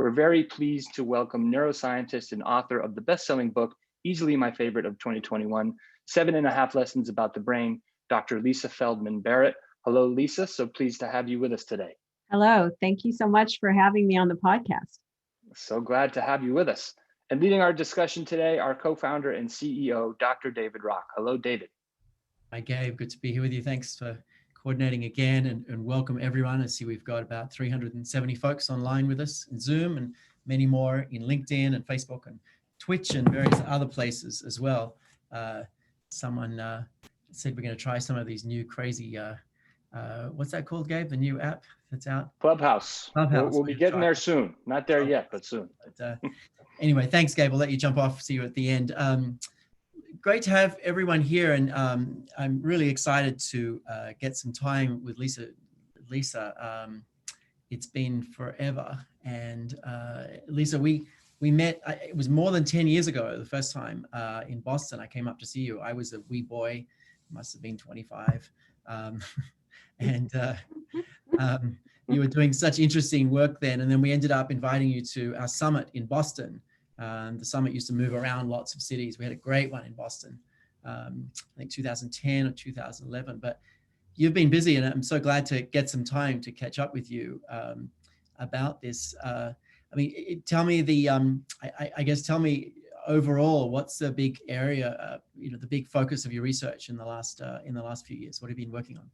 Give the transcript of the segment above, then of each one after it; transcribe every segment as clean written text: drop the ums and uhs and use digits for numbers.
we're very pleased to welcome neuroscientist and author of the best-selling book, easily my favorite of 2021, 7.5 Lessons About the Brain, Dr. Lisa Feldman Barrett. Hello, Lisa. So pleased to have you with us today. Hello. Thank you so much for having me on the podcast. So glad to have you with us. And leading our discussion today, our co-founder and CEO, Dr. David Rock. Hello, David. Hi, Gabe. Good to be here with you. Thanks for coordinating again, and welcome everyone. I see we've got about 370 folks online with us in Zoom and many more in LinkedIn and Facebook and Twitch and various other places as well. Someone said we're going to try some of these new crazy, what's that called, Gabe? The new app that's out? Clubhouse. We'll be getting there soon. Not there yet, but soon. But, anyway, thanks, Gabe. I'll let you jump off. See you at the end. Great to have everyone here, and I'm really excited to get some time with Lisa. It's been forever, and Lisa, we met. It was more than 10 years ago. The first time in Boston, I came up to see you. I was a wee boy, must have been 25, and you were doing such interesting work then. And then we ended up inviting you to our summit in Boston. The summit used to move around lots of cities. We had a great one in Boston, I think 2010 or 2011, but you've been busy, and I'm so glad to get some time to catch up with you about this. I mean, tell me tell me overall, what's the big area, the big focus of your research in the last few years? What have you been working on?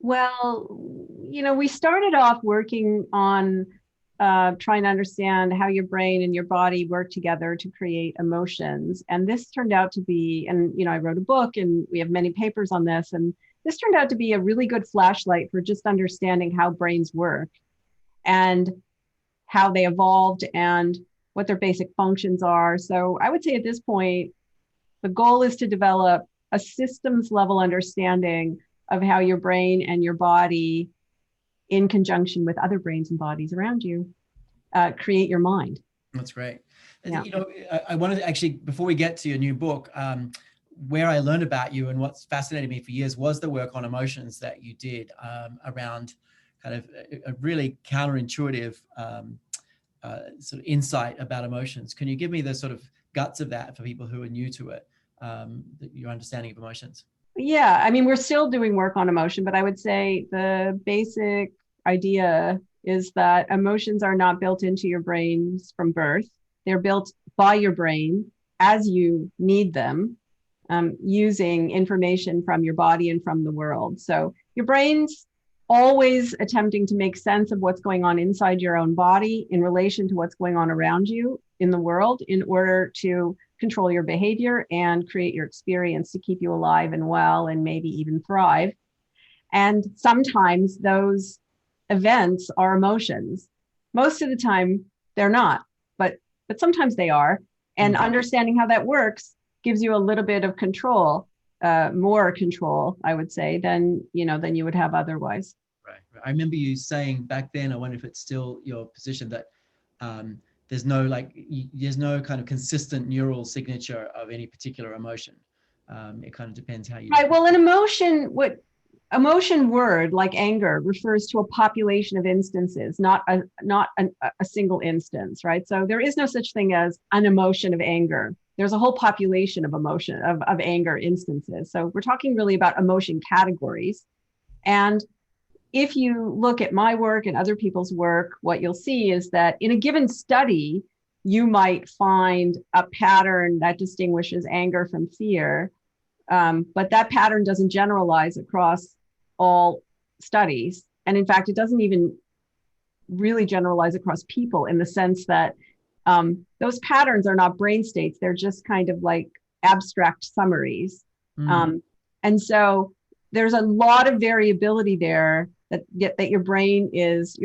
Well, we started off working on trying to understand how your brain and your body work together to create emotions. And this turned out to be, and I wrote a book and we have many papers on this, and this turned out to be a really good flashlight for just understanding how brains work and how they evolved and what their basic functions are. So I would say at this point, the goal is to develop a systems level understanding of how your brain and your body, in conjunction with other brains and bodies around you, create your mind. That's great. Yeah. I wanted to actually, before we get to your new book, where I learned about you and what's fascinated me for years was the work on emotions that you did around kind of a really counterintuitive sort of insight about emotions. Can you give me the sort of guts of that for people who are new to it, your understanding of emotions? Yeah, I mean, we're still doing work on emotion, but I would say the basic idea is that emotions are not built into your brains from birth. They're built by your brain as you need them, using information from your body and from the world. So your brain's always attempting to make sense of what's going on inside your own body in relation to what's going on around you in the world in order to control your behavior and create your experience to keep you alive and well and maybe even thrive. And sometimes those events are emotions. Most of the time they're not, but sometimes they are. And understanding how that works gives you a little bit of control, more control, I would say, than you would have otherwise. Right. I remember you saying back then, I wonder if it's still your position, that there's no kind of consistent neural signature of any particular emotion. It kind of depends how you. Right. Well, an emotion word like anger refers to a population of instances, not a single instance, right? So there is no such thing as an emotion of anger. There's a whole population of emotion of anger instances. So we're talking really about emotion categories. And if you look at my work and other people's work, what you'll see is that in a given study, you might find a pattern that distinguishes anger from fear, but that pattern doesn't generalize across all studies. And in fact, it doesn't even really generalize across people in the sense that those patterns are not brain states. They're just kind of like abstract summaries. And so there's a lot of variability there that your brain is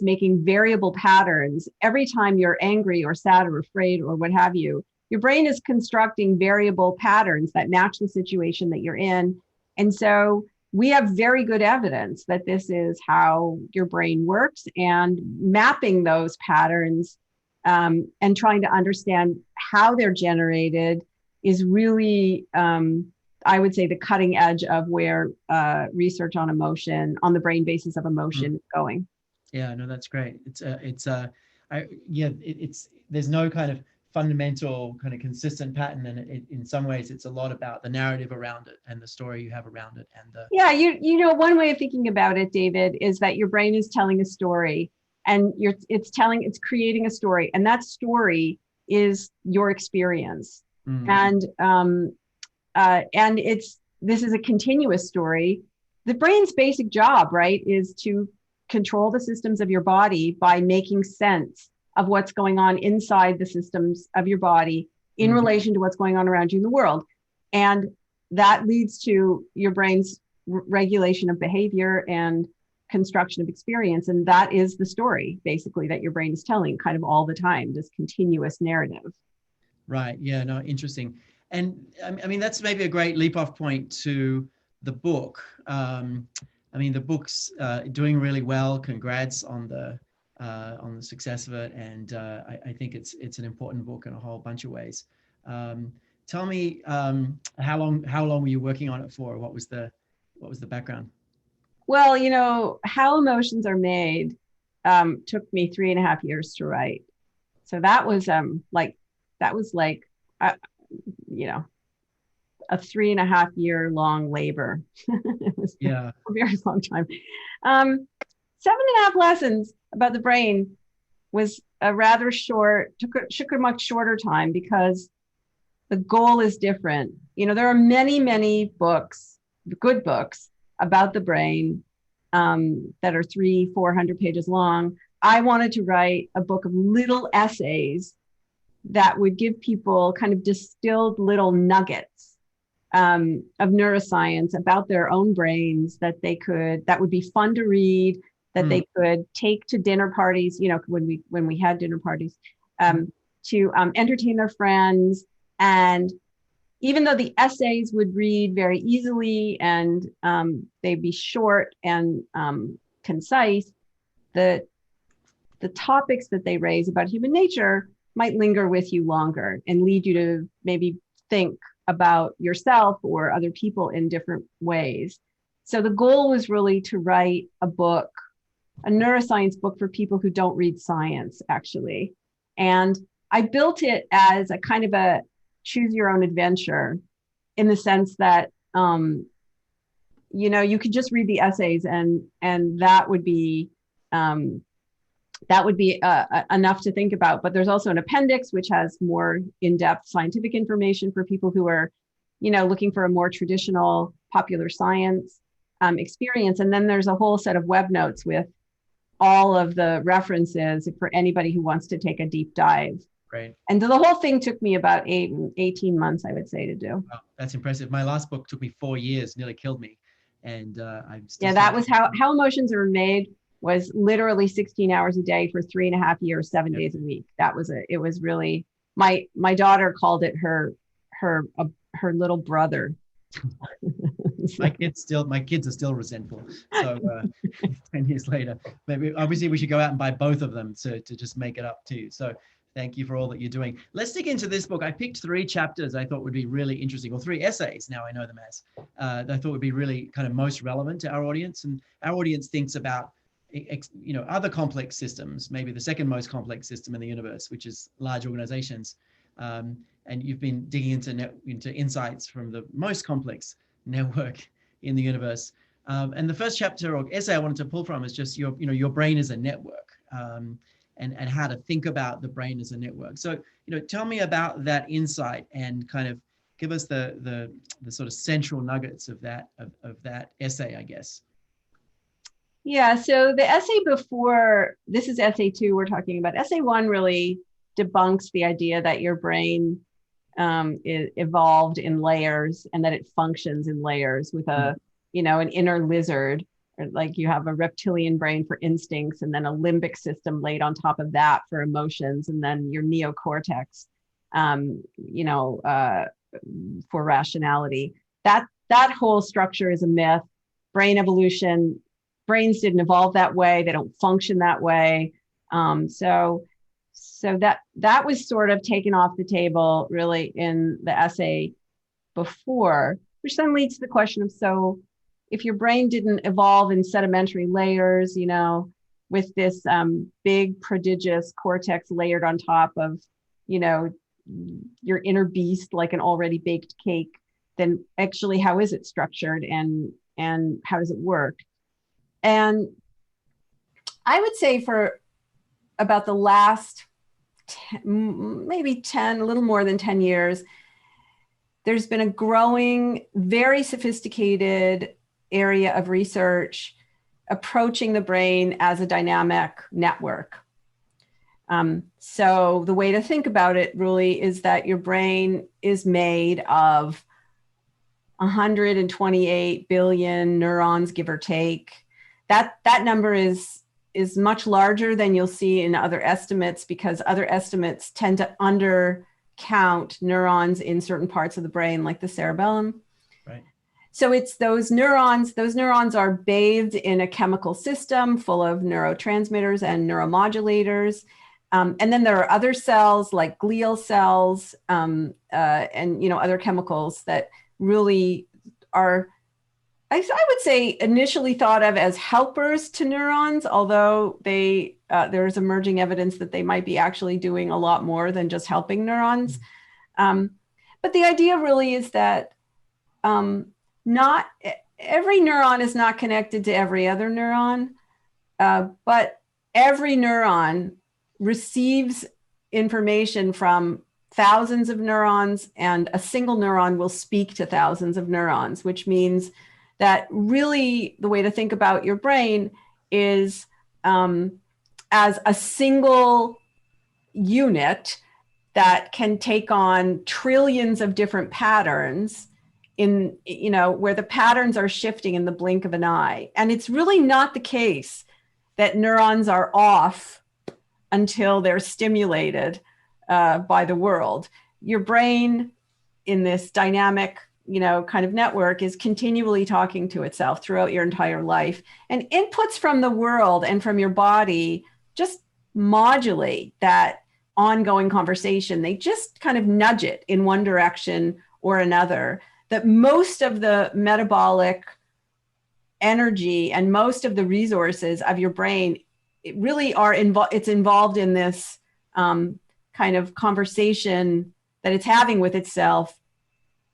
making variable patterns every time you're angry or sad or afraid or what have you. Your brain is constructing variable patterns that match the situation that you're in. And so we have very good evidence that this is how your brain works, and mapping those patterns and trying to understand how they're generated is really, I would say, the cutting edge of where research on emotion, on the brain basis of emotion, is going. Yeah, no, that's great. there's no kind of fundamental kind of consistent pattern, and in some ways it's a lot about the narrative around it and the story you have around it. And yeah, you know, one way of thinking about it, David, is that your brain is telling a story, and it's creating a story, and that story is your experience. And this is a continuous story. The brain's basic job, right, is to control the systems of your body by making sense of what's going on inside the systems of your body in relation to what's going on around you in the world. And that leads to your brain's regulation of behavior and construction of experience. And that is the story, basically, that your brain is telling kind of all the time, this continuous narrative. Right. Yeah, no, interesting. And I mean, that's maybe a great leap off point to the book. I mean, the book's doing really well. Congrats on the success of it, and I think it's an important book in a whole bunch of ways. Tell me, how long were you working on it for? What was the background? Well, you know, How Emotions Are Made took me 3.5 years to write. So that was you know, a 3.5 year long labor. It was a very long time. 7.5 lessons about the brain was a rather short, took a much shorter time because the goal is different. You know, there are many, many books, good books about the brain that are 300-400 pages long. I wanted to write a book of little essays that would give people kind of distilled little nuggets of neuroscience about their own brains that would be fun to read, that they could take to dinner parties, you know, when we had dinner parties, to entertain their friends. And even though the essays would read very easily and they'd be short and concise, the topics that they raise about human nature might linger with you longer and lead you to maybe think about yourself or other people in different ways. So the goal was really to write a neuroscience book for people who don't read science, actually. And I built it as a kind of a choose your own adventure, in the sense that, you know, you could just read the essays and that would be enough to think about. But there's also an appendix which has more in-depth scientific information for people who are, you know, looking for a more traditional popular science experience. And then there's a whole set of web notes with all of the references for anybody who wants to take a deep dive. Right. And the whole thing took me about 18 months, I would say, to do. Wow, that's impressive. My last book took me 4 years, nearly killed me. And I'm still. Yeah, that was how Emotions Are Made. Was literally 16 hours a day for 3.5 years, 7 days a week. It was really, my daughter called it her little brother. My kids are still resentful. So 10 years later, maybe obviously we should go out and buy both of them to just make it up too. So thank you for all that you're doing. Let's dig into this book. I picked 3 chapters I thought would be really interesting, or 3 essays, now I know them as, that I thought would be really kind of most relevant to our audience. And our audience thinks about, you know, other complex systems, maybe the second most complex system in the universe, which is large organizations. And you've been digging into insights from the most complex network in the universe. And the first chapter or essay I wanted to pull from is just your brain as a network, and how to think about the brain as a network. So, you know, tell me about that insight and kind of give us the sort of central nuggets of that essay, I guess. Yeah, so the essay before, this is essay 2 we're talking about. Essay 1 really debunks the idea that your brain is evolved in layers and that it functions in layers with an inner lizard, or like you have a reptilian brain for instincts and then a limbic system laid on top of that for emotions, and then your neocortex, for rationality. That whole structure is a myth. Brain evolution, brains didn't evolve that way. They don't function that way. So that was sort of taken off the table really in the essay before, which then leads to the question of, so if your brain didn't evolve in sedimentary layers, you know, with this big prodigious cortex layered on top of, you know, your inner beast, like an already baked cake, then actually how is it structured and how does it work? And I would say for about the last maybe 10, a little more than 10 years, there's been a growing, very sophisticated area of research approaching the brain as a dynamic network. So the way to think about it really is that your brain is made of 128 billion neurons, give or take. That number is much larger than you'll see in other estimates, because other estimates tend to undercount neurons in certain parts of the brain, like the cerebellum. Right. So it's those neurons. Those neurons are bathed in a chemical system full of neurotransmitters and neuromodulators. And then there are other cells like glial cells and other chemicals that really are, I would say, initially thought of as helpers to neurons, although there's emerging evidence that they might be actually doing a lot more than just helping neurons. But the idea really is that not every neuron is not connected to every other neuron, but every neuron receives information from thousands of neurons, and a single neuron will speak to thousands of neurons, which means that really the way to think about your brain is as a single unit that can take on trillions of different patterns in, where the patterns are shifting in the blink of an eye. And it's really not the case that neurons are off until they're stimulated by the world. Your brain in this dynamic, kind of network is continually talking to itself throughout your entire life. And inputs from the world and from your body just modulate that ongoing conversation. They just kind of nudge it in one direction or another. That most of the metabolic energy and most of the resources of your brain really are it's involved in this kind of conversation that it's having with itself,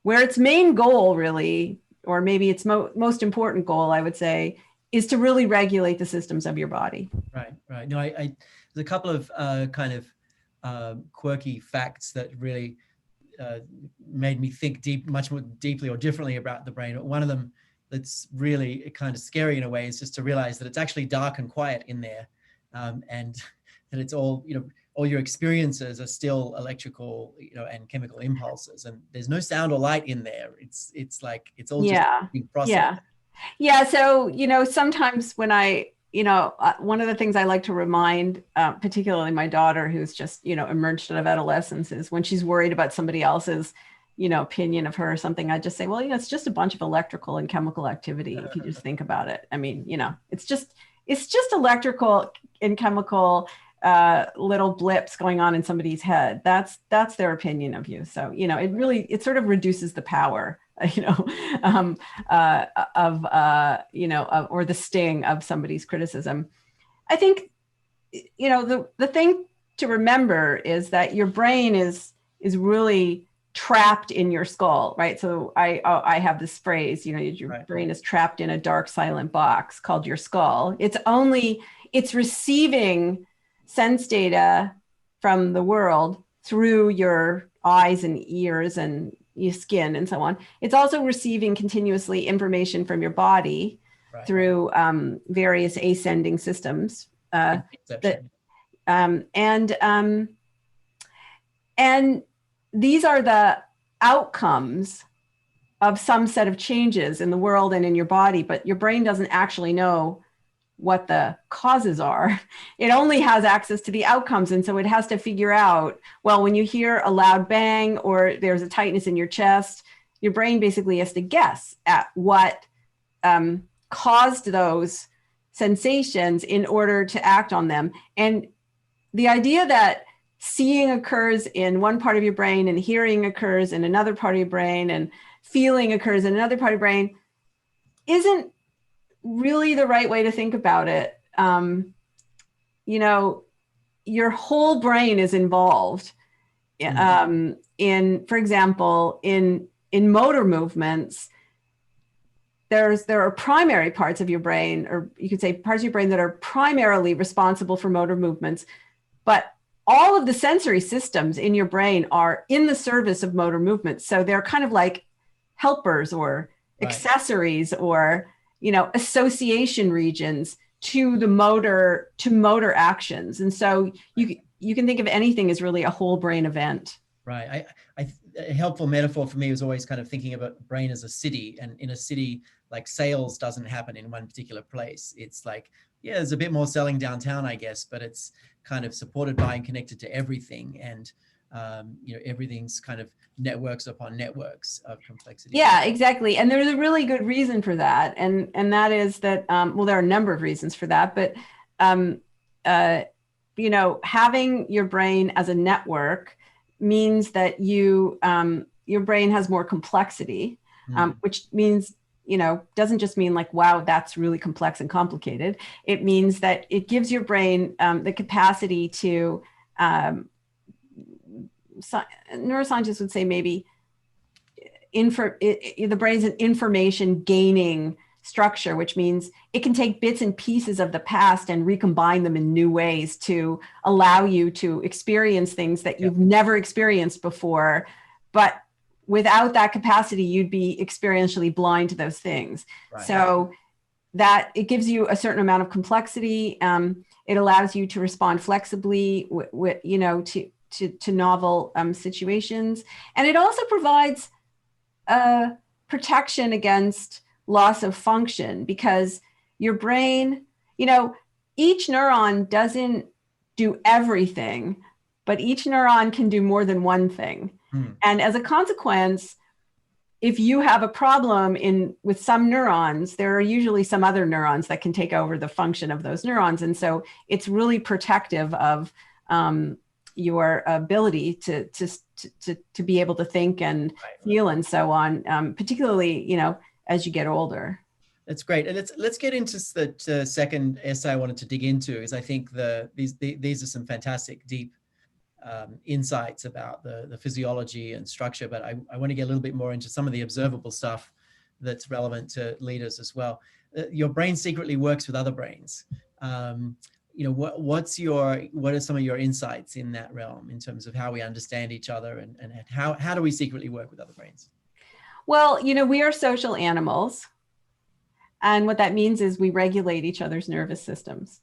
where its main goal really, or maybe its most important goal, I would say, is to really regulate the systems of your body. Right. No, there's a couple of quirky facts that really made me think much more deeply or differently about the brain. One of them that's really kind of scary in a way is just to realize that it's actually dark and quiet in there, and that it's all, all your experiences are still electrical, and chemical impulses, and there's no sound or light in there. It's like it's all just being processed. Yeah. So, sometimes when one of the things I like to remind, particularly my daughter, who's just, emerged out of adolescence, is when she's worried about somebody else's, opinion of her or something, I just say, well, it's just a bunch of electrical and chemical activity. If you just think about it, I mean, it's just electrical and chemical little blips going on in somebody's head. That's their opinion of you. So, it sort of reduces the power, or the sting of somebody's criticism. I think, the thing to remember is that your brain is really trapped in your skull, right? So I have this phrase, your brain is trapped in a dark, silent box called your skull. It's receiving sense data from the world through your eyes and ears and your skin and so on. It's also receiving continuously information from your body through various ascending systems. And these are the outcomes of some set of changes in the world and in your body, but your brain doesn't actually know what the causes are. It only has access to the outcomes. And so it has to figure out, well, when you hear a loud bang or there's a tightness in your chest, your brain basically has to guess at what caused those sensations in order to act on them. And the idea that seeing occurs in one part of your brain and hearing occurs in another part of your brain and feeling occurs in another part of your brain isn't really the right way to think about it. you know, your whole brain is involved in, for example, in motor movements. There are primary parts of your brain, or you could say parts of your brain that are primarily responsible for motor movements, but all of the sensory systems in your brain are in the service of motor movements. So they're kind of like helpers or accessories or, you know, association regions to the motor actions. And so you can think of anything as really a whole brain event. Right. A helpful metaphor for me was always kind of thinking about the brain as a city, and in a city, like sales doesn't happen in one particular place. It's like, yeah, there's a bit more selling downtown, I guess, but it's kind of supported by and connected to everything. And, you know, everything's kind of networks upon networks of complexity. Yeah, exactly. And there's a really good reason for that. And that is that, well, there are a number of reasons for that, but, you know, having your brain as a network means that your brain has more complexity, which means, you know, doesn't just mean like, wow, that's really complex and complicated. It means that it gives your brain the capacity to, neuroscientists would say maybe the brain's an information gaining structure, which means it can take bits and pieces of the past and recombine them in new ways to allow you to experience things that you've never experienced before. But without that capacity, you'd be experientially blind to those things. Right. So that it gives you a certain amount of complexity. It allows you to respond flexibly, you know, to novel situations, and it also provides protection against loss of function, because your brain, you know, each neuron doesn't do everything, but each neuron can do more than one thing. And as a consequence, if you have a problem with some neurons, there are usually some other neurons that can take over the function of those neurons. And so it's really protective of your ability to be able to think and feel and so on, particularly, you know, as you get older. That's great. And let's get into the second essay I wanted to dig into, is I think these are some fantastic, deep insights about the physiology and structure, but I want to get a little bit more into some of the observable stuff that's relevant to leaders as well. Your brain secretly works with other brains. You know, what are some of your insights in that realm in terms of how we understand each other, and how do we secretly work with other brains? Well, you know, we are social animals. And what that means is we regulate each other's nervous systems.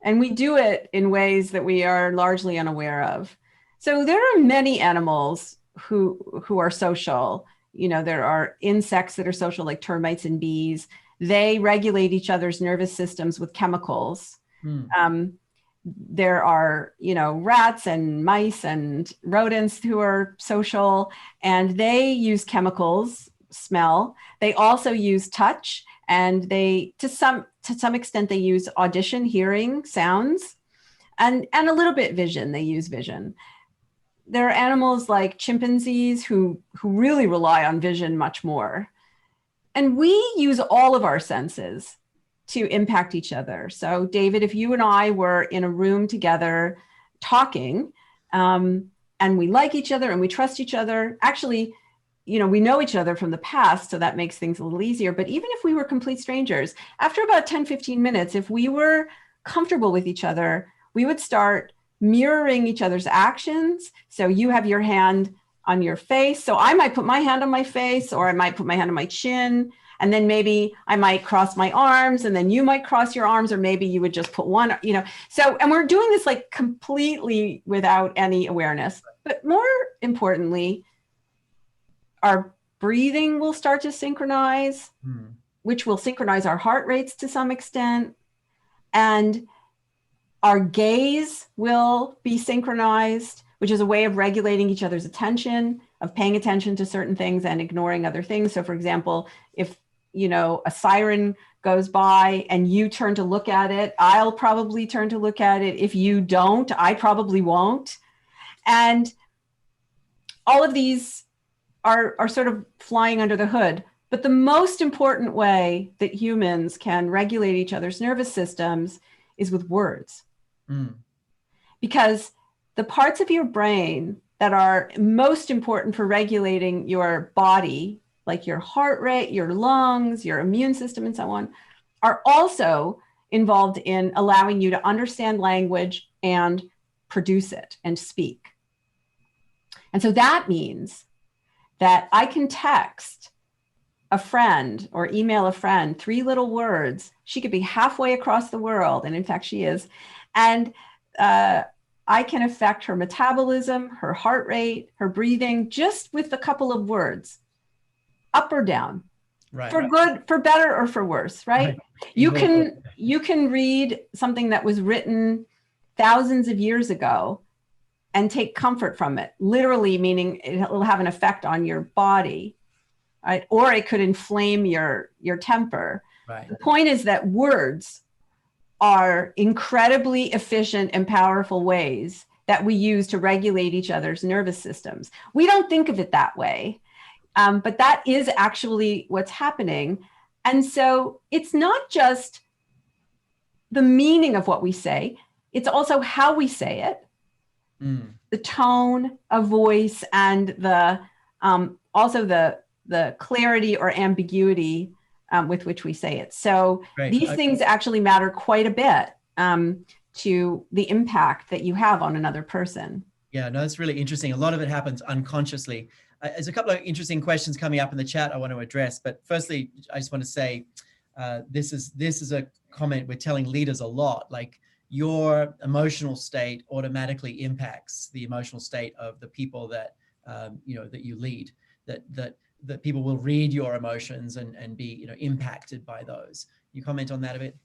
And we do it in ways that we are largely unaware of. So there are many animals who are social. You know, there are insects that are social, like termites and bees. They regulate each other's nervous systems with chemicals. There are, you know, rats and mice and rodents who are social, and they use chemicals, smell. They also use touch, and they, to some extent, they use audition, hearing, sounds, and a little bit vision. They use vision. There are animals like chimpanzees who really rely on vision much more. And we use all of our senses to impact each other. So David, if you and I were in a room together talking, and we like each other and we trust each other, actually, you know, we know each other from the past, so that makes things a little easier. But even if we were complete strangers, after about 10, 15 minutes, if we were comfortable with each other, we would start mirroring each other's actions. So you have your hand on your face. So I might put my hand on my face, or I might put my hand on my chin. And then maybe I might cross my arms, and then you might cross your arms, or maybe you would just put one, you know. So, and we're doing this like completely without any awareness. But more importantly, our breathing will start to synchronize, which will synchronize our heart rates to some extent. And our gaze will be synchronized, which is a way of regulating each other's attention, of paying attention to certain things and ignoring other things. So for example, if, you know, a siren goes by and you turn to look at it, I'll probably turn to look at it. If you don't, I probably won't. And all of these are sort of flying under the hood. But the most important way that humans can regulate each other's nervous systems is with words. Mm. Because the parts of your brain that are most important for regulating your body, like your heart rate, your lungs, your immune system, and so on, are also involved in allowing you to understand language and produce it and speak. And so that means that I can text a friend or email a friend 3 little words. She could be halfway across the world, and in fact she is, and I can affect her metabolism, her heart rate, her breathing, just with a couple of words, up or down, Right. for good, for better, or for worse, right? You can read something that was written thousands of years ago and take comfort from it, literally, meaning it will have an effect on your body, right? Or it could inflame your temper. Right. The point is that words are incredibly efficient and powerful ways that we use to regulate each other's nervous systems. We don't think of it that way, but that is actually what's happening. And so it's not just the meaning of what we say, it's also how we say it, the tone of voice, and the also the clarity or ambiguity with which we say it. So these things actually matter quite a bit to the impact that you have on another person. Yeah, no, that's really interesting. A lot of it happens unconsciously. There's a couple of interesting questions coming up in the chat I want to address. But firstly, I just want to say this is a comment we're telling leaders a lot. Like, your emotional state automatically impacts the emotional state of the people that that you lead. That people will read your emotions and be impacted by those. You comment on that a bit?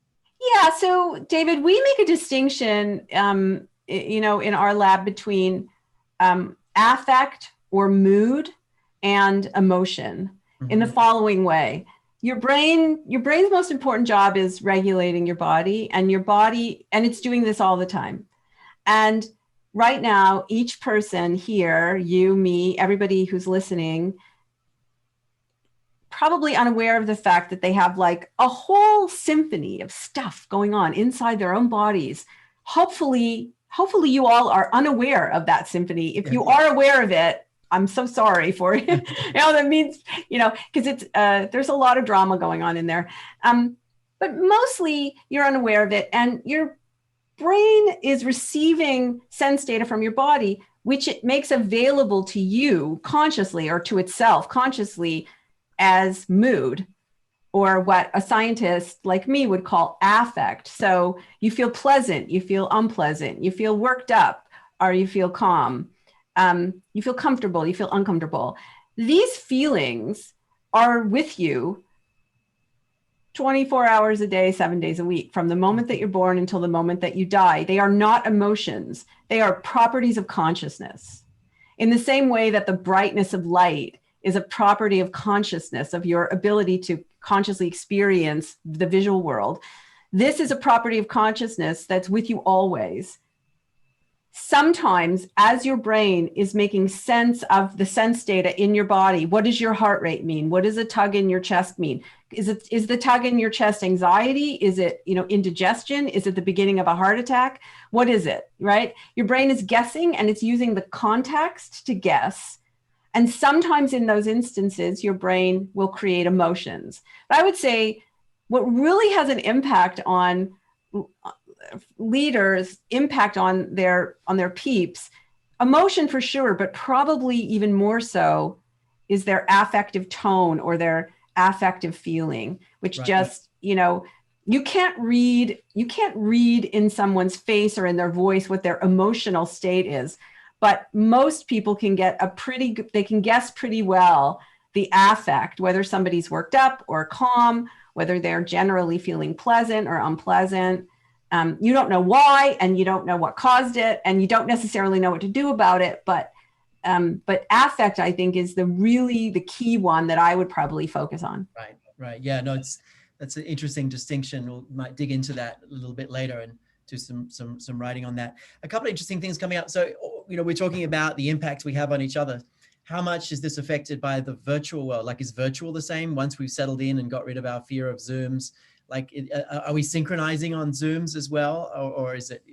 Yeah. So David, we make a distinction in our lab between affect or mood and emotion in the following way. Your brain's most important job is regulating your body, and it's doing this all the time. And right now, each person here, you, me, everybody who's listening, probably unaware of the fact that they have like a whole symphony of stuff going on inside their own bodies. Hopefully you all are unaware of that symphony. If you are aware of it, I'm so sorry for you. That means, because it's there's a lot of drama going on in there. But mostly you're unaware of it, and your brain is receiving sense data from your body, which it makes available to you consciously, or to itself consciously, as mood, or what a scientist like me would call affect. So you feel pleasant, you feel unpleasant, you feel worked up, or you feel calm, you feel comfortable, you feel uncomfortable. These feelings are with you 24 hours a day, 7 days a week, from the moment that you're born until the moment that you die. They are not emotions. They are properties of consciousness. In the same way that the brightness of light is a property of consciousness, of your ability to consciously experience the visual world, this is a property of consciousness that's with you always. Sometimes, as your brain is making sense of the sense data in your body, what does your heart rate mean? What does a tug in your chest mean? Is the tug in your chest anxiety? Is it, indigestion? Is it the beginning of a heart attack? What is it, right? Your brain is guessing, and it's using the context to guess. And sometimes in those instances, your brain will create emotions. But I would say what really has an impact on leaders, impact on their peeps, emotion for sure, but probably even more so is their affective tone or their affective feeling, which just, you can't read in someone's face or in their voice what their emotional state is. But most people can they can guess pretty well the affect, whether somebody's worked up or calm, whether they're generally feeling pleasant or unpleasant. You don't know why, and you don't know what caused it, and you don't necessarily know what to do about it. But affect, I think, is the key one that I would probably focus on. Right. Yeah, no, that's an interesting distinction. We might dig into that a little bit later and do some writing on that. A couple of interesting things coming up. So, we're talking about the impact we have on each other. How much is this affected by the virtual world? Like, is virtual the same once we've settled in and got rid of our fear of Zooms? Like, are we synchronizing on Zooms as well, or is it?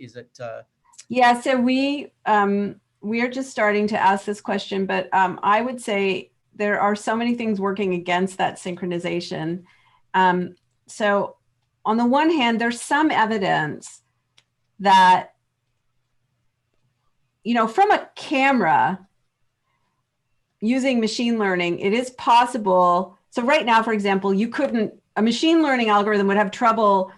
Yeah, so we are just starting to ask this question, but I would say there are so many things working against that synchronization. So on the one hand, there's some evidence that, from a camera using machine learning, it is possible. So right now, for example, a machine learning algorithm would have trouble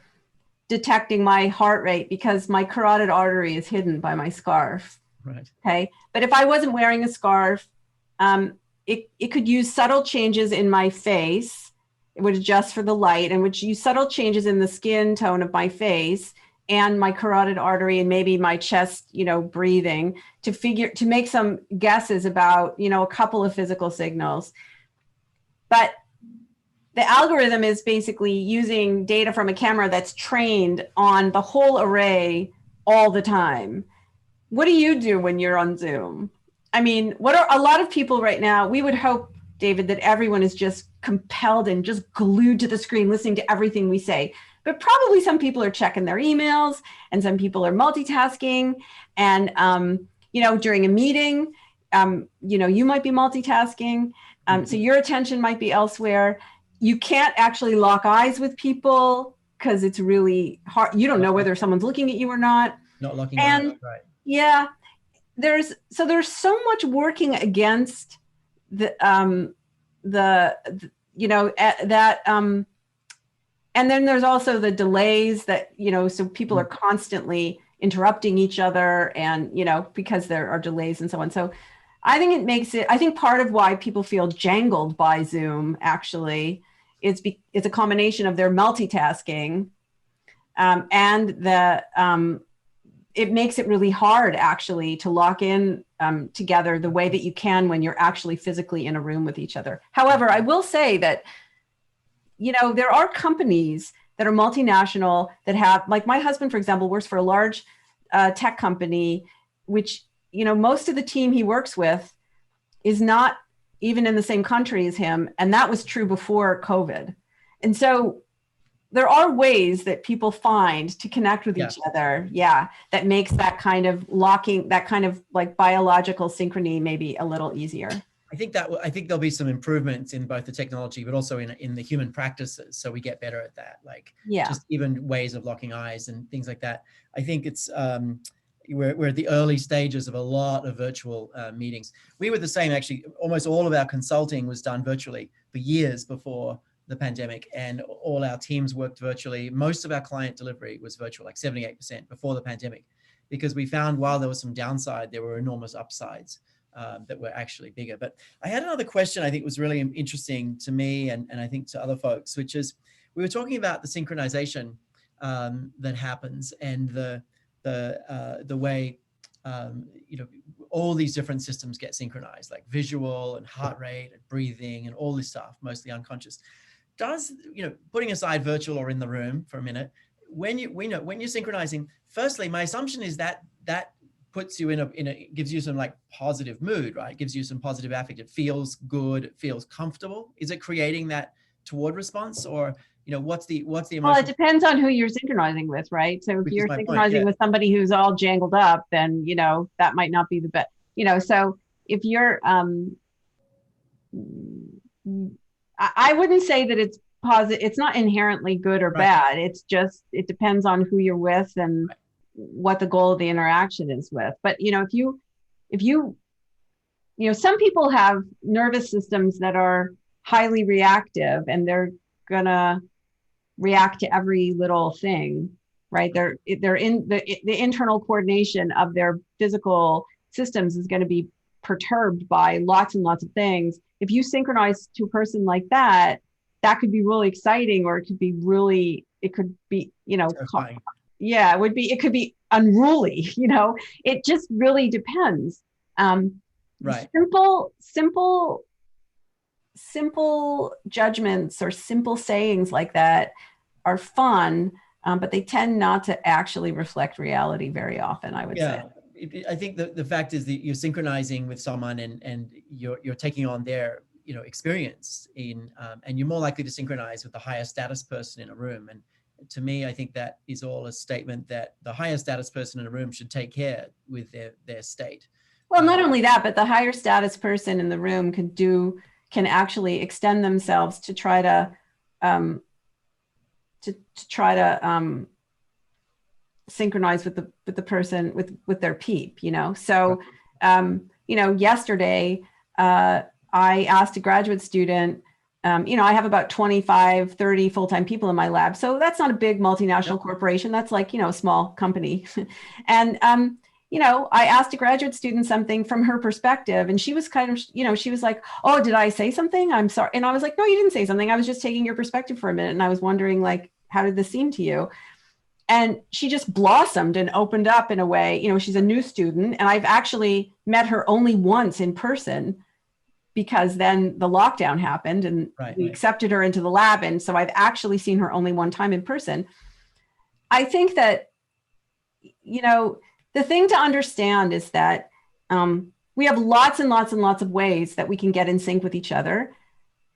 detecting my heart rate because my carotid artery is hidden by my scarf. Right. Okay. But if I wasn't wearing a scarf, it could use subtle changes in my face. It would adjust for the light and would use subtle changes in the skin tone of my face and my carotid artery and maybe my chest, breathing to make some guesses about, a couple of physical signals. But the algorithm is basically using data from a camera that's trained on the whole array all the time. What do you do when you're on Zoom? I mean, what are a lot of people right now? We would hope, David, that everyone is just compelled and just glued to the screen, listening to everything we say. But probably some people are checking their emails and some people are multitasking. And, during a meeting, you might be multitasking. So your attention might be elsewhere. You can't actually lock eyes with people because it's really hard. You don't know whether someone's looking at you or not. Not looking eyes, right. Yeah, there's so much working against and then there's also the delays that, so people are constantly interrupting each other and, because there are delays and so on. So I think part of why people feel jangled by Zoom actually it's a combination of their multitasking and it makes it really hard actually to lock in together the way that you can when you're actually physically in a room with each other. However, I will say that, there are companies that are multinational that have, like my husband, for example, works for a large tech company, which, most of the team he works with is not even in the same country as him. And that was true before COVID. And so there are ways that people find to connect with each other. Yeah. That makes that kind of locking, that kind of like biological synchrony maybe a little easier. I think there'll be some improvements in both the technology, but also in the human practices. So we get better at that, like just even ways of locking eyes and things like that. I think it's, we're at the early stages of a lot of virtual meetings. We were the same, actually. Almost all of our consulting was done virtually for years before the pandemic, and all our teams worked virtually. Most of our client delivery was virtual, like 78% before the pandemic, because we found while there was some downside, there were enormous upsides that were actually bigger. But I had another question I think was really interesting to me and I think to other folks, which is we were talking about the synchronization that happens and the way all these different systems get synchronized, like visual and heart rate and breathing and all this stuff, mostly unconscious. Does, putting aside virtual or in the room for a minute, when you're synchronizing, firstly, my assumption is that puts you in a gives you some like positive mood, right? Gives you some positive affect. It feels good. It feels comfortable. Is it creating that toward response, or what's the emotion? Well, it depends on who you're synchronizing with, right? So if you're synchronizing with somebody who's all jangled up, then that might not be the best. So if you're I wouldn't say that it's positive. It's not inherently good or bad. It's just, it depends on who you're with and what the goal of the interaction is with. But, if you some people have nervous systems that are highly reactive and they're going to react to every little thing, right? They're in the internal coordination of their physical systems is going to be perturbed by lots and lots of things. If you synchronize to a person like that, that could be really exciting, or it could be terrifying. Yeah, it could be unruly, it just really depends. Right. Simple judgments or simple sayings like that are fun, but they tend not to actually reflect reality very often, I would say. I think the fact is that you're synchronizing with someone and you're taking on their experience in, and you're more likely to synchronize with the higher status person in a room. And to me, I think that is all a statement that the higher status person in a room should take care with their state. Well, not only that, but the higher status person in the room can actually extend themselves to try to synchronize with the person with their peep, So, yesterday I asked a graduate student. I have about 25, 30 full-time people in my lab. So that's not a big multinational corporation. That's like, a small company. And, I asked a graduate student something from her perspective, and she was kind of, she was like, oh, did I say something? I'm sorry. And I was like, no, you didn't say something. I was just taking your perspective for a minute. And I was wondering, like, how did this seem to you? And she just blossomed and opened up in a way. She's a new student, and I've actually met her only once in person, because then the lockdown happened and we accepted her into the lab. And so I've actually seen her only one time in person. I think that, the thing to understand is that we have lots and lots and lots of ways that we can get in sync with each other.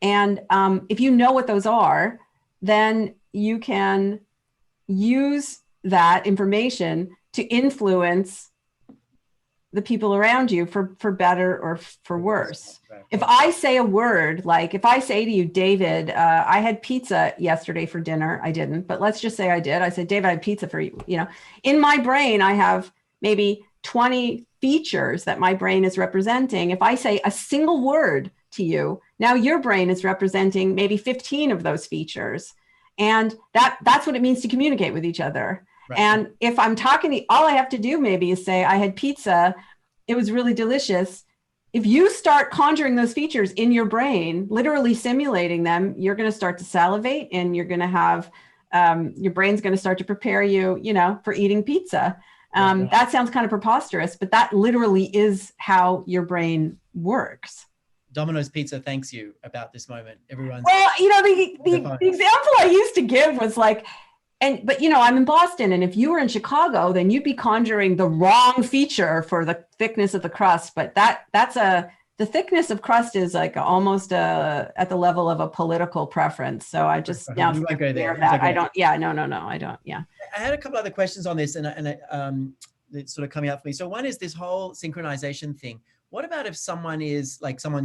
And if you know what those are, then you can use that information to influence the people around you for better or for worse. If I say a word, like if I say to you, David, I had pizza yesterday for dinner. I didn't, but let's just say I did. I said, David, I had pizza for you. In my brain, I have maybe 20 features that my brain is representing. If I say a single word to you, now your brain is representing maybe 15 of those features. And that's what it means to communicate with each other. Right. And if I'm talking, all I have to do maybe is say, I had pizza, it was really delicious. If you start conjuring those features in your brain, literally simulating them, you're going to start to salivate, and you're going to have, your brain's going to start to prepare you, for eating pizza. That sounds kind of preposterous, but that literally is how your brain works. Domino's Pizza thanks you about this moment. Everyone's the example I used to give was like, but I'm in Boston, and if you were in Chicago, then you'd be conjuring the wrong feature for the thickness of the crust. But the thickness of crust is like almost at the level of a political preference. So I just now we won't go there. I don't. Yeah, no, I don't. Yeah. I had a couple other questions on this, and it's sort of coming up for me. So one is this whole synchronization thing. What about if someone is like someone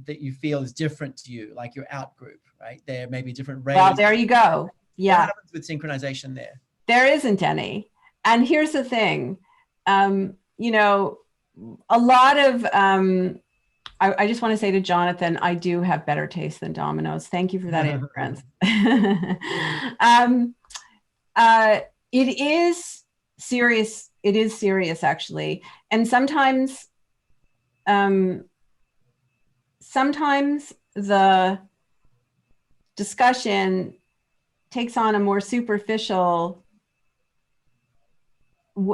that you feel is different to you, like your out group, right? There may be different rays. Well, there you go. Yeah. What happens with synchronization there? There isn't any. And here's the thing, a lot of, I just want to say to Jonathan, I do have better taste than Domino's. Thank you for that inference. It is serious. It is serious, actually. And sometimes the discussion takes on a more superficial,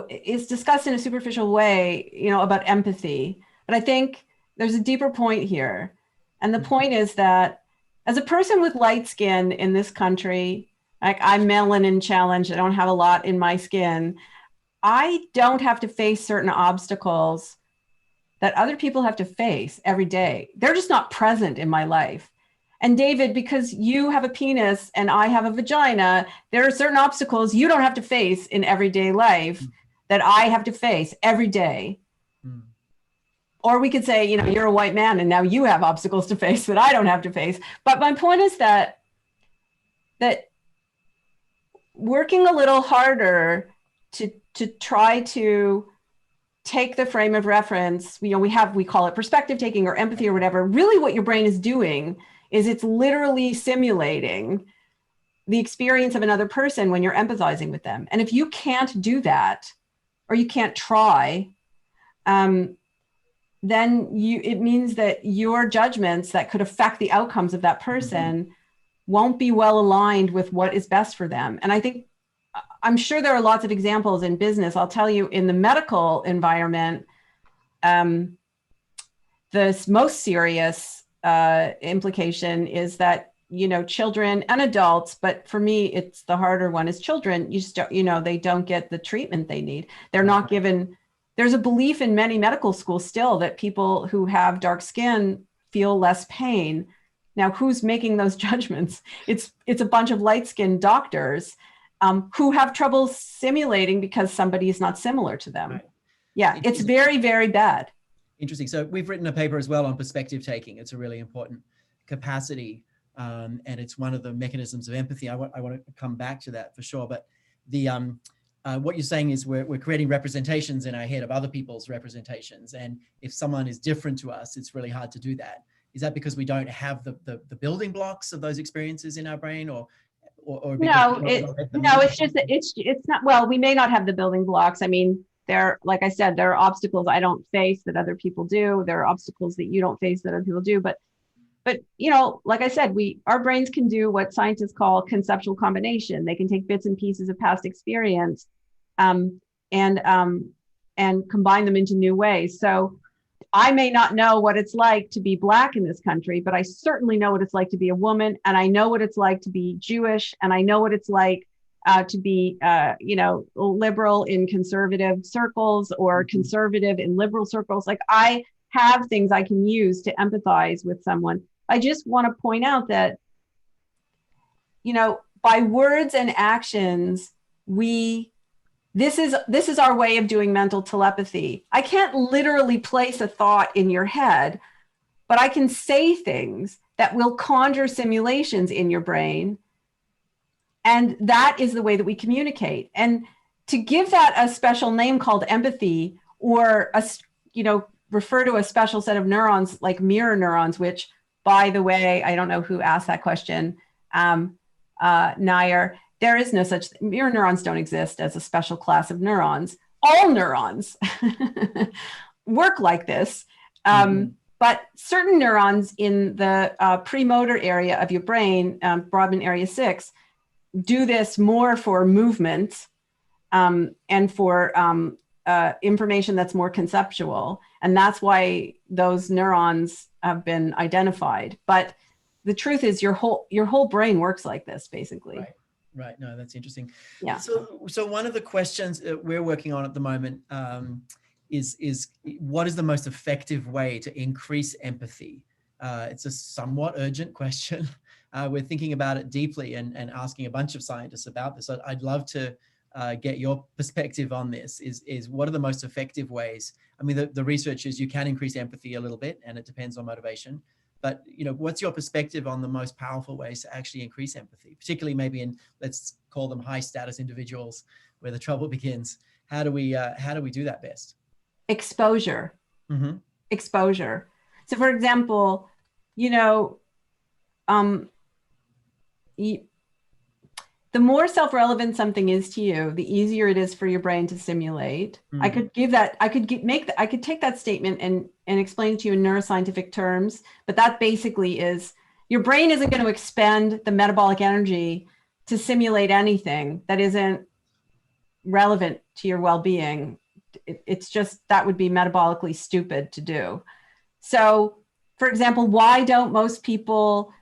is discussed in a superficial way, about empathy. But I think there's a deeper point here. And the point is that as a person with light skin in this country, like I'm melanin challenged, I don't have a lot in my skin, I don't have to face certain obstacles that other people have to face every day. They're just not present in my life. And David, because you have a penis and I have a vagina, there are certain obstacles you don't have to face in everyday life that I have to face every day. Or we could say, you're a white man and now you have obstacles to face that I don't have to face. But my point is that working a little harder to try to take the frame of reference, we call it perspective taking or empathy or whatever. Really what your brain is doing is it's literally simulating the experience of another person when you're empathizing with them. And if you can't do that, or you can't try, then it means that your judgments that could affect the outcomes of that person won't be well aligned with what is best for them. And I'm sure there are lots of examples in business. I'll tell you, in the medical environment, the most serious implication is that, children and adults, but for me, it's the harder one is children, they don't get the treatment they need. They're not given, there's a belief in many medical schools still that people who have dark skin feel less pain. Now, who's making those judgments? It's a bunch of light-skinned doctors who have trouble simulating because somebody is not similar to them. Right. Yeah, it's very, very bad. Interesting. So we've written a paper as well on perspective taking. It's a really important capacity, and it's one of the mechanisms of empathy. I want to come back to that for sure. But the what you're saying is we're creating representations in our head of other people's representations, and if someone is different to us, it's really hard to do that. Is that because we don't have the building blocks of those experiences in our brain, or no, it's just that it's not. Well, we may not have the building blocks. I mean, like I said, there are obstacles I don't face that other people do. There are obstacles that you don't face that other people do. But you know, like I said, our brains can do what scientists call conceptual combination. They can take bits and pieces of past experience, and combine them into new ways. So I may not know what it's like to be Black in this country, but I certainly know what it's like to be a woman, and I know what it's like to be Jewish, and I know what it's like to be, you know, liberal in conservative circles or conservative in liberal circles. Like, I have things I can use to empathize with someone. I just want to point out that, you know, by words and actions, this is our way of doing mental telepathy. I can't literally place a thought in your head, but I can say things that will conjure simulations in your brain. And that is the way that we communicate. And to give that a special name called empathy, or refer to a special set of neurons like mirror neurons, which, by the way, I don't know who asked that question, Nair. There is no such thing. Mirror neurons don't exist as a special class of neurons. All neurons work like this. But certain neurons in the premotor area of your brain, Brodmann area 6, do this more for movement and for information that's more conceptual. And that's why those neurons have been identified. But the truth is your whole brain works like this, basically. Right. No, that's interesting. Yeah. So one of the questions that we're working on at the moment is what is the most effective way to increase empathy? It's a somewhat urgent question. We're thinking about it deeply and asking a bunch of scientists about this. I'd love to get your perspective on this. Is what are the most effective ways? I mean, the research is you can increase empathy a little bit, and it depends on motivation. But, you know, what's your perspective on the most powerful ways to actually increase empathy, particularly maybe in, let's call them high status individuals where the trouble begins? How do we do that best? Exposure. Exposure. So, for example, you know, the more self-relevant something is to you, the easier it is for your brain to simulate. I could take that statement and explain it to you in neuroscientific terms, but that basically is your brain isn't going to expend the metabolic energy to simulate anything that isn't relevant to your well-being. It's just, that would be metabolically stupid to do. So, for example, why don't most people,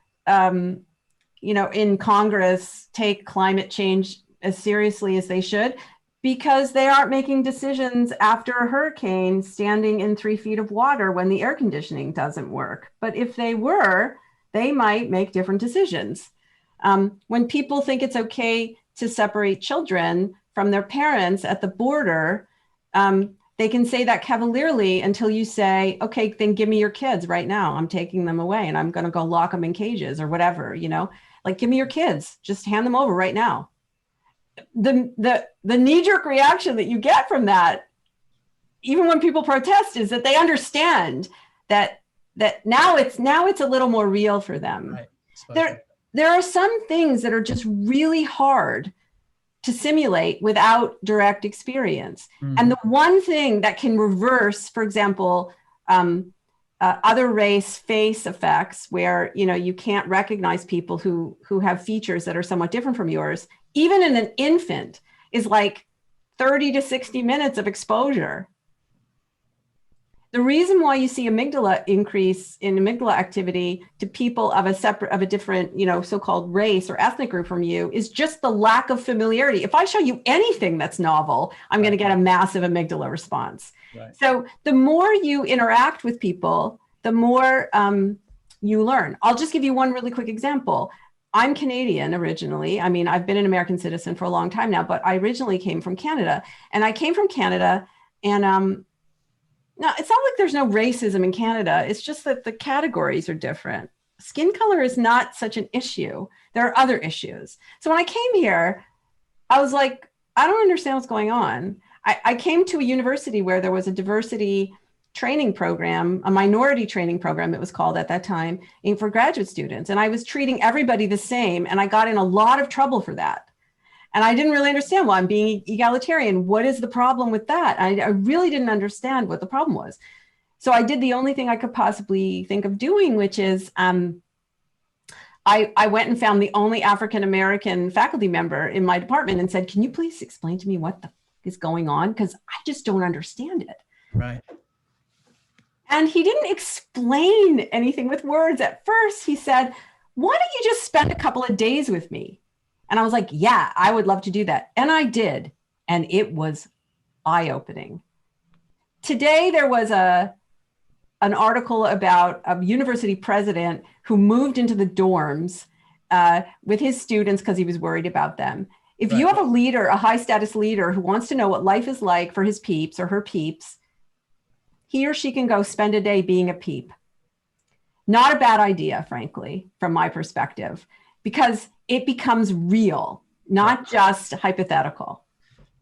you know, in Congress take climate change as seriously as they should? Because they aren't making decisions after a hurricane standing in 3 feet of water when the air conditioning doesn't work. But if they were, they might make different decisions. When people think it's okay to separate children from their parents at the border, they can say that cavalierly until you say, okay, then give me your kids right now. I'm taking them away and I'm going to go lock them in cages or whatever, you know, like, give me your kids, just hand them over right now. The knee-jerk reaction that you get from that, even when people protest, is that they understand that now it's a little more real for them. Right. There are some things that are just really hard to simulate without direct experience. And the one thing that can reverse, for example, other race face effects where, you know, you can't recognize people who have features that are somewhat different from yours, even in an infant, is like 30 to 60 minutes of exposure. The reason why you see amygdala increase in amygdala activity to people of a different, you know, so-called race or ethnic group from you is just the lack of familiarity. If I show you anything that's novel, I'm going to get a massive amygdala response. Right. So the more you interact with people, the more you learn. I'll just give you one really quick example. I'm Canadian originally. I mean, I've been an American citizen for a long time now, but I originally came from Canada. And I came from Canada, and now it's not like there's no racism in Canada. It's just that the categories are different. Skin color is not such an issue. There are other issues. So when I came here, I was like, I don't understand what's going on. I came to a university where there was a diversity training program, a minority training program, it was called at that time, for graduate students. And I was treating everybody the same. And I got in a lot of trouble for that. And I didn't really understand why I'm being egalitarian. What is the problem with that? I really didn't understand what the problem was. So I did the only thing I could possibly think of doing, which is I went and found the only African-American faculty member in my department and said, can you please explain to me what the is going on? Because I just don't understand it. Right. And he didn't explain anything with words. At first, he said, why don't you just spend a couple of days with me? And I was like, yeah, I would love to do that. And I did. And it was eye-opening. Today, there was an article about a university president who moved into the dorms with his students because he was worried about them. If you have a leader, a high status leader who wants to know what life is like for his peeps or her peeps, he or she can go spend a day being a peep. Not a bad idea, frankly, from my perspective, because it becomes real, not just hypothetical.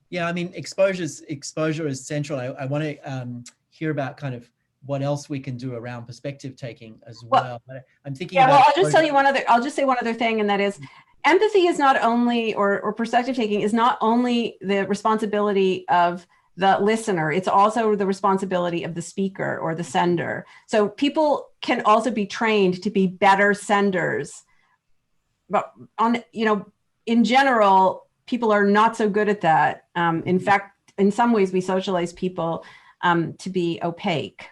Yeah, I mean, exposure is central. I want to hear about kind of what else we can do around perspective taking as well. I'm thinking about well, I'll just tell you I'll just say one other thing, and that is empathy is not only, or perspective taking is not only the responsibility of the listener, it's also the responsibility of the speaker or the sender. So people can also be trained to be better senders. But in general, people are not so good at that. In fact, in some ways, we socialize people to be opaque.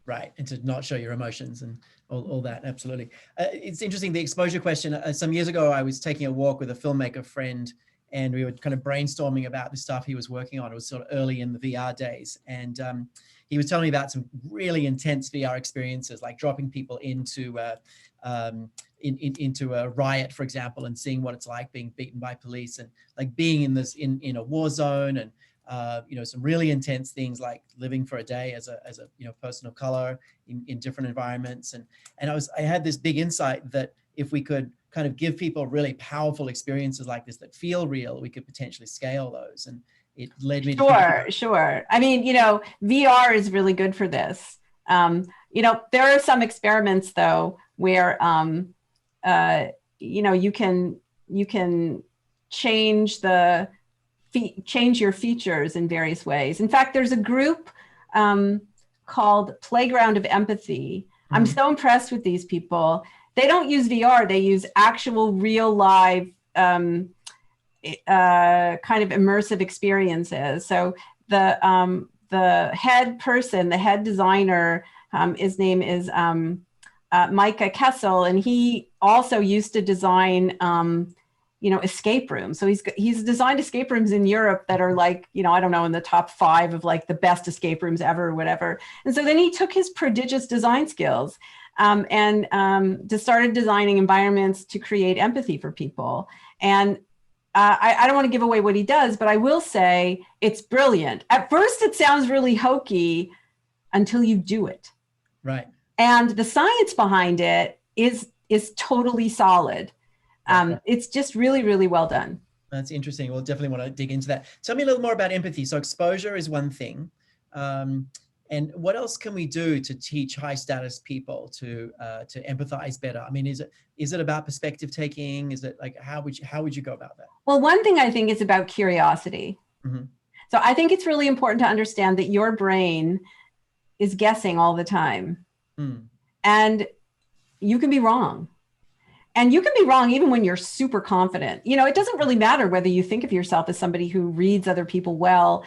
Right, and to not show your emotions and all that, absolutely. It's interesting, the exposure question. Some years ago, I was taking a walk with a filmmaker friend, and we were kind of brainstorming about the stuff he was working on. It was sort of early in the VR days. And he was telling me about some really intense VR experiences, like dropping people into a riot, for example, and seeing what it's like being beaten by police, and like being in a war zone, and some really intense things like living for a day as a person of color in different environments. And I had this big insight that if we could kind of give people really powerful experiences like this that feel real, we could potentially scale those. And it led me to Sure. I mean, VR is really good for this. There are some experiments though where you can change your features in various ways. In fact, there's a group called Playground of Empathy. Mm-hmm. I'm so impressed with these people. They don't use VR, they use actual real live kind of immersive experiences. So the head person, the head designer, his name is Micah Kessel, and he also used to design escape rooms. So he's designed escape rooms in Europe that are like, I don't know, in the top 5 of like the best escape rooms ever or whatever. And so then he took his prodigious design skills and just started designing environments to create empathy for people. And I don't want to give away what he does, but I will say it's brilliant. At first, it sounds really hokey until you do it. Right. And the science behind it is totally solid. It's just really, really well done. That's interesting. We'll definitely want to dig into that. Tell me a little more about empathy. So exposure is one thing. And what else can we do to teach high status people to empathize better? I mean, is it about perspective taking? Is it like, how would you go about that? Well, one thing I think is about curiosity. Mm-hmm. So I think it's really important to understand that your brain is guessing all the time. And you can be wrong. And you can be wrong even when you're super confident. It doesn't really matter whether you think of yourself as somebody who reads other people well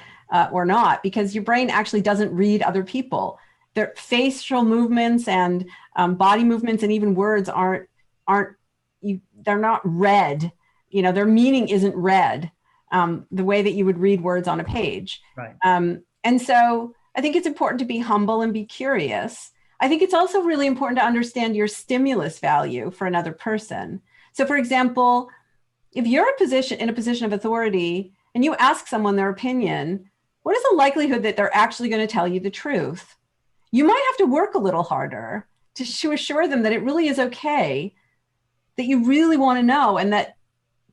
or not, because your brain actually doesn't read other people. Their facial movements and body movements and even words they're not read. Their meaning isn't read the way that you would read words on a page. Right. And so I think it's important to be humble and be curious. I think it's also really important to understand your stimulus value for another person. So for example, if you're in a position of authority and you ask someone their opinion, what is the likelihood that they're actually going to tell you the truth? You might have to work a little harder to assure them that it really is okay, that you really want to know, and that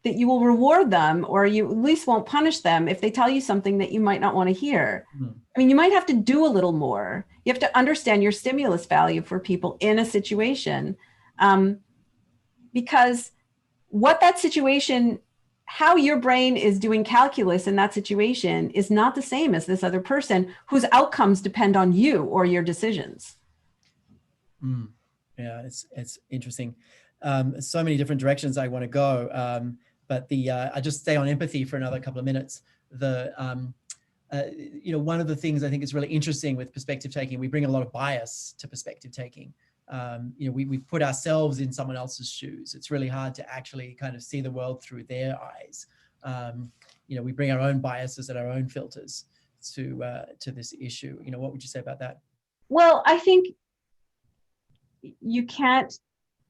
you will reward them, or you at least won't punish them if they tell you something that you might not want to hear. I mean, you might have to do a little more. You have to understand your stimulus value for people in a situation, because what that situation, how your brain is doing calculus in that situation is not the same as this other person whose outcomes depend on you or your decisions. Yeah, it's interesting. So many different directions I want to go. But I just stay on empathy for another couple of minutes. One of the things I think is really interesting with perspective taking, we bring a lot of bias to perspective taking. We put ourselves in someone else's shoes. It's really hard to actually kind of see the world through their eyes. We bring our own biases and our own filters to this issue. What would you say about that? Well, I think you can't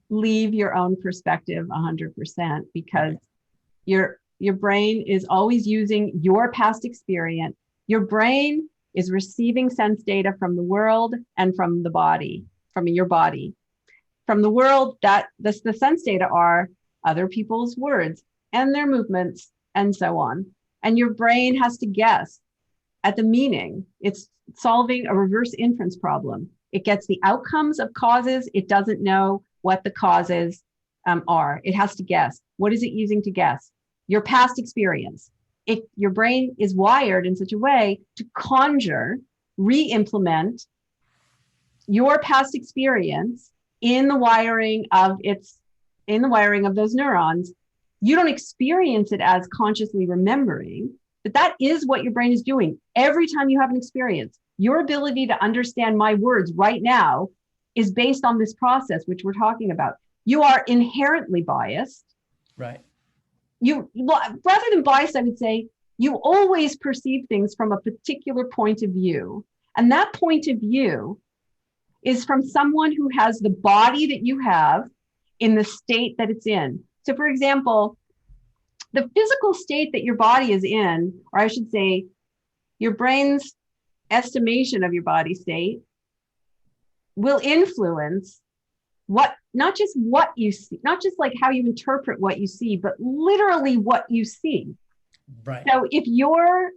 leave your own perspective 100% because your brain is always using your past experience. Your brain is receiving sense data from the world and from the body, from your body. From the world, the sense data are other people's words and their movements and so on. And your brain has to guess at the meaning. It's solving a reverse inference problem. It gets the outcomes of causes. It doesn't know what the causes are. It has to guess. What is it using to guess? Your past experience. Your brain is wired in such a way to conjure, re-implement your past experience in the wiring of those neurons. You don't experience it as consciously remembering, but that is what your brain is doing. Every time you have an experience, your ability to understand my words right now is based on this process, which we're talking about. You are inherently biased. Right. Rather than biased, I would say you always perceive things from a particular point of view. And that point of view is from someone who has the body that you have in the state that it's in. So for example, the physical state that your body is in, or I should say, your brain's estimation of your body state will influence not just what you see, not just like how you interpret what you see, but literally what you see. Right. So if your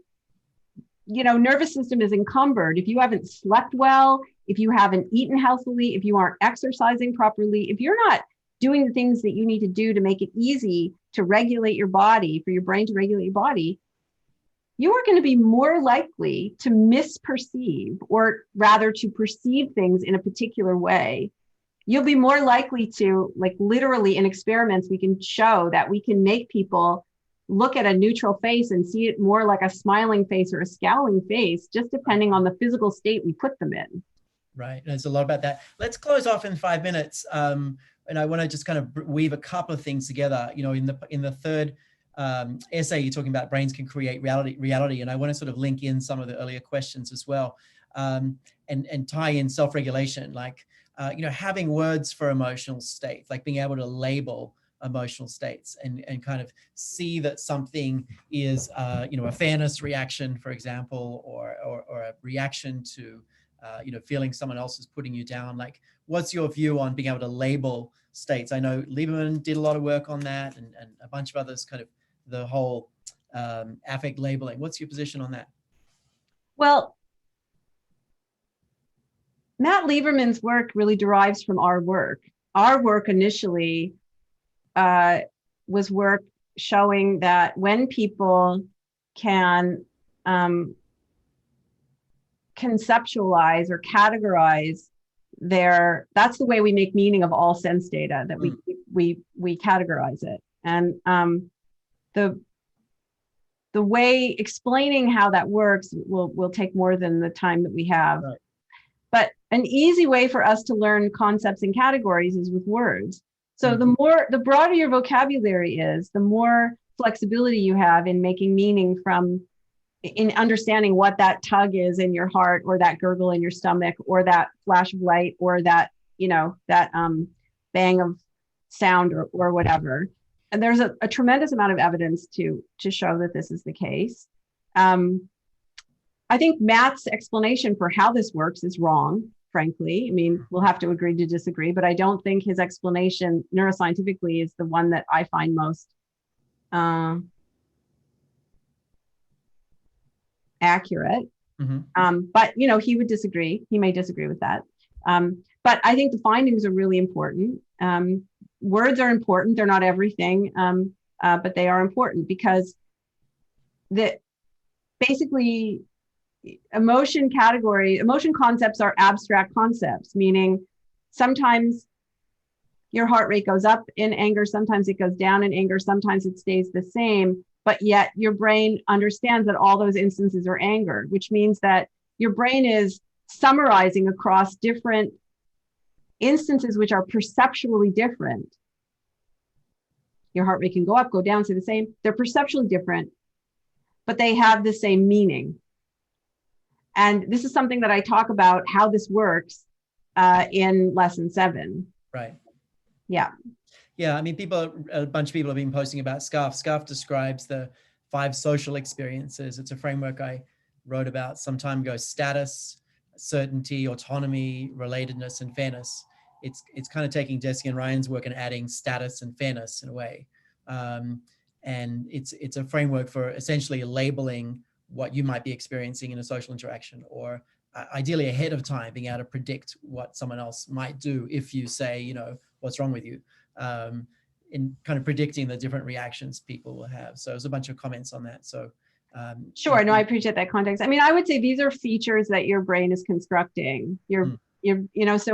nervous system is encumbered, if you haven't slept well, if you haven't eaten healthily, if you aren't exercising properly, if you're not doing the things that you need to do to make it easy to regulate your body, for your brain to regulate your body, you are going to be more likely to misperceive, or rather to perceive things in a particular way. You'll be more likely to, like literally in experiments, we can show that we can make people look at a neutral face and see it more like a smiling face or a scowling face, just depending on the physical state we put them in. Right. There's a lot about that. Let's close off in 5 minutes. And I want to just kind of weave a couple of things together. In the third essay, you're talking about brains can create reality. And I want to sort of link in some of the earlier questions as well, and tie in self-regulation, like, having words for emotional states, like being able to label emotional states and kind of see that something is, a fairness reaction, for example, or a reaction to, feeling someone else is putting you down. Like, what's your view on being able to label states? I know Lieberman did a lot of work on that, and a bunch of others, kind of the whole affect labeling. What's your position on that? Well, Matt Lieberman's work really derives from our work. Our work initially was work showing that when people can conceptualize or categorize that's the way we make meaning of all sense data, that we categorize it. And the way explaining how that works will take more than the time that we have. Right. But an easy way for us to learn concepts and categories is with words. So the broader your vocabulary is, the more flexibility you have in making meaning from in understanding what that tug is in your heart, or that gurgle in your stomach, or that flash of light, or that, that bang of sound, or whatever. And there's a tremendous amount of evidence to show that this is the case. I think Matt's explanation for how this works is wrong, frankly. I mean, we'll have to agree to disagree, but I don't think his explanation neuroscientifically is the one that I find most accurate. But, he would disagree. He may disagree with that. But I think the findings are really important. Words are important. They're not everything, but they are important, because basically emotion concepts are abstract concepts, meaning sometimes your heart rate goes up in anger, sometimes it goes down in anger, sometimes it stays the same, but yet your brain understands that all those instances are anger, which means that your brain is summarizing across different instances which are perceptually different. Your heart rate can go up, go down, stay the same. They're perceptually different, but they have the same meaning. And this is something that I talk about how this works in lesson 7. Right. Yeah. Yeah. I mean, a bunch of people have been posting about SCARF. SCARF describes the 5 social experiences. It's a framework I wrote about some time ago: status, certainty, autonomy, relatedness, and fairness. It's kind of taking Jesse and Ryan's work and adding status and fairness in a way. And it's a framework for essentially labeling what you might be experiencing in a social interaction, or ideally ahead of time being able to predict what someone else might do if you say, what's wrong with you, in kind of predicting the different reactions people will have. So there's a bunch of comments on that. So sure, no, I appreciate that context. I mean, I would say these are features that your brain is constructing. So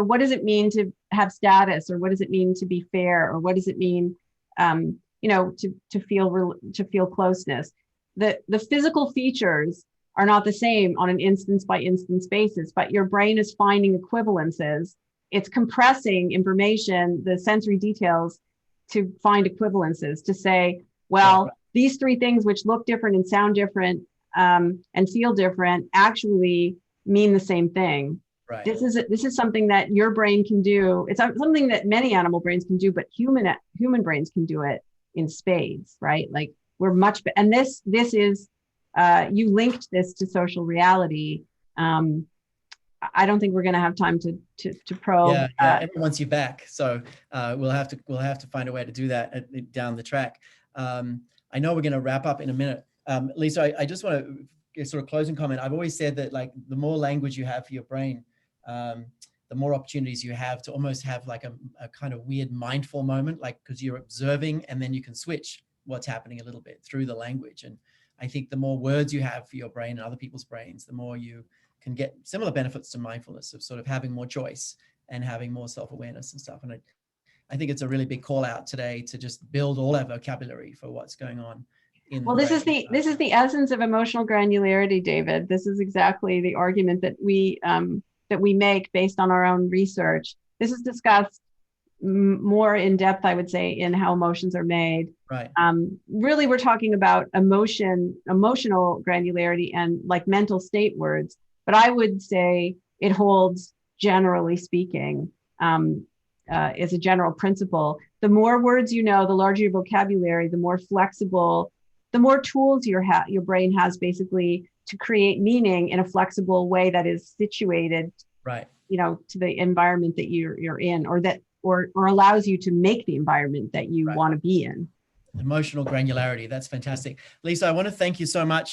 what does it mean to have status, or what does it mean to be fair, or what does it mean, to feel closeness? The physical features are not the same on an instance by instance basis, but your brain is finding equivalences. It's compressing information, the sensory details, to find equivalences, to say, well, these 3 things which look different and sound different and feel different actually mean the same thing. Right. This is something that your brain can do. It's something that many animal brains can do, but human brains can do it in spades, right? Like, we're much, and this is, you linked this to social reality. I don't think we're going to have time to probe. Yeah, everyone wants you back, so we'll have to find a way to do that down the track. I know we're going to wrap up in a minute. Lisa, I just want to give sort of closing comment. I've always said that, like, the more language you have for your brain, the more opportunities you have to almost have like a kind of weird mindful moment, like, because you're observing and then you can switch what's happening a little bit through the language. And I think the more words you have for your brain and other people's brains, the more you can get similar benefits to mindfulness, of sort of having more choice and having more self-awareness and stuff. And I think it's a really big call out today to just build all our vocabulary for what's going on. This is the essence of emotional granularity, David. This is exactly the argument that we make based on our own research. This is discussed more in depth, I would say, in how emotions are made. Right. Really, we're talking about emotional granularity and like mental state words. But I would say it holds, generally speaking, as a general principle. The more words you know, the larger your vocabulary, the more flexible, the more tools your brain has basically to create meaning in a flexible way that is situated, right, to the environment that you're in, or allows you to make the environment that you want to be in. Emotional granularity. That's fantastic. Lisa, I want to thank you so much.